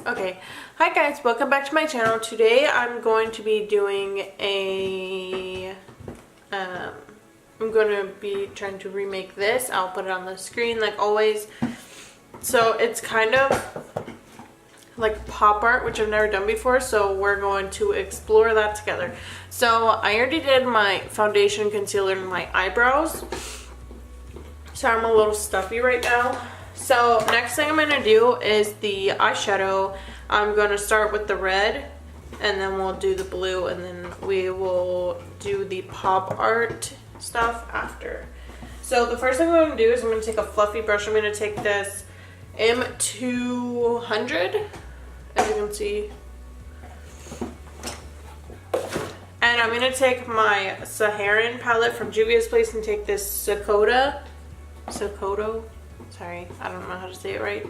Okay, hi guys, welcome back to my channel. Today I'm going to be doing I'm going to be trying to remake this. I'll put it on the screen like always. So it's kind of like pop art, which I've never done before, so we're going to explore that together. So I already did my foundation, concealer, and my eyebrows. So I'm a little stuffy right now. So next thing I'm going to do is the eyeshadow. I'm going to start with the red, and then we'll do the blue, and then we will do the pop art stuff after. So the first thing I'm going to do is I'm going to take a fluffy brush. I'm going to take this M200, as you can see. And I'm going to take my Saharan palette from Juvia's Place and take this Sokoto. Sorry, I don't know how to say it right.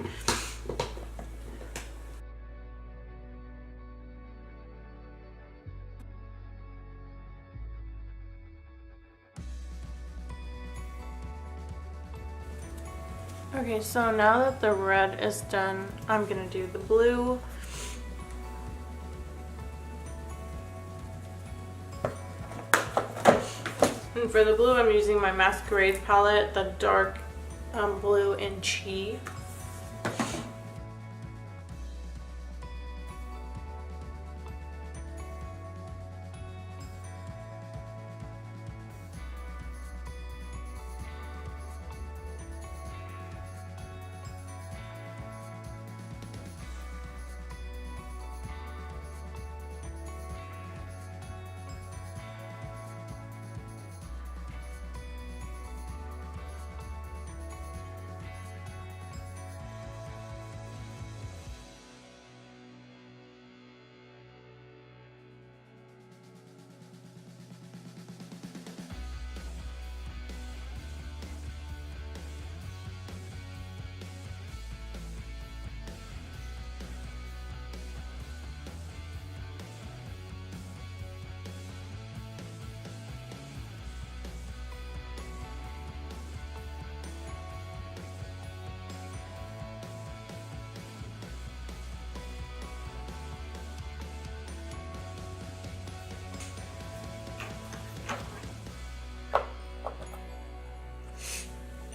Okay, so now that the red is done, I'm gonna do the blue. And for the blue, I'm using my Masquerade palette, the dark blue in Chi.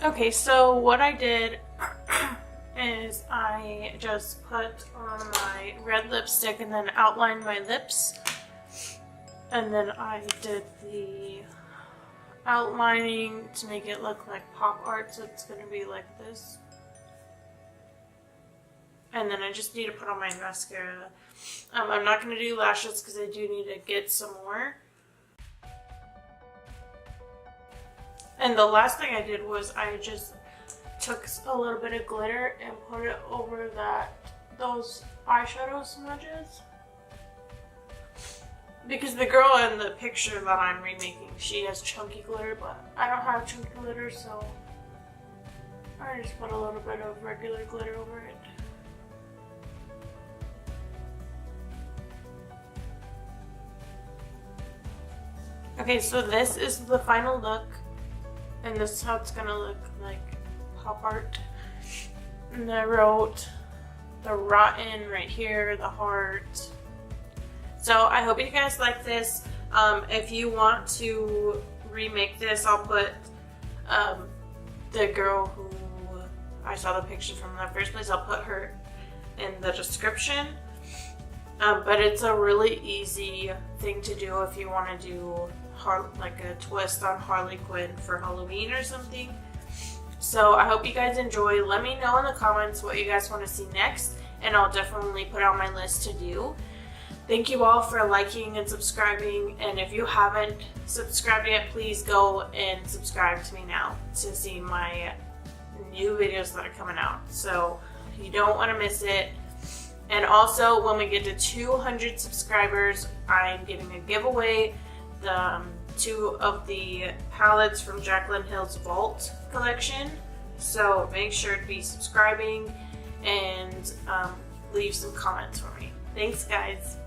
Okay, so what I did is I just put on my red lipstick and then outlined my lips. And then I did the outlining to make it look like pop art, so it's going to be like this. And then I just need to put on my mascara. I'm not going to do lashes because I do need to get some more. And the last thing I did was I just took a little bit of glitter and put it over those eyeshadow smudges. Because the girl in the picture that I'm remaking, she has chunky glitter, but I don't have chunky glitter, so I just put a little bit of regular glitter over it. Okay, so this is the final look. And this is how it's gonna look like pop art. And I wrote the rotten right here, the heart. So I hope you guys like this. If you want to remake this, I'll put the girl who I saw the picture from in the first place, I'll put her in the description. But it's a really easy thing to do if you want to do like a twist on Harley Quinn for Halloween or something. So I hope you guys enjoy. Let me know in the comments what you guys want to see next, and I'll definitely put it on my list to do. Thank you all for liking and subscribing, and if you haven't subscribed yet, please go and subscribe to me now to see my new videos that are coming out. So you don't want to miss it. And also, when we get to 200 subscribers, I'm giving a giveaway. The 2 of the palettes from Jaclyn Hill's Vault collection. So make sure to be subscribing and leave some comments for me. Thanks, guys.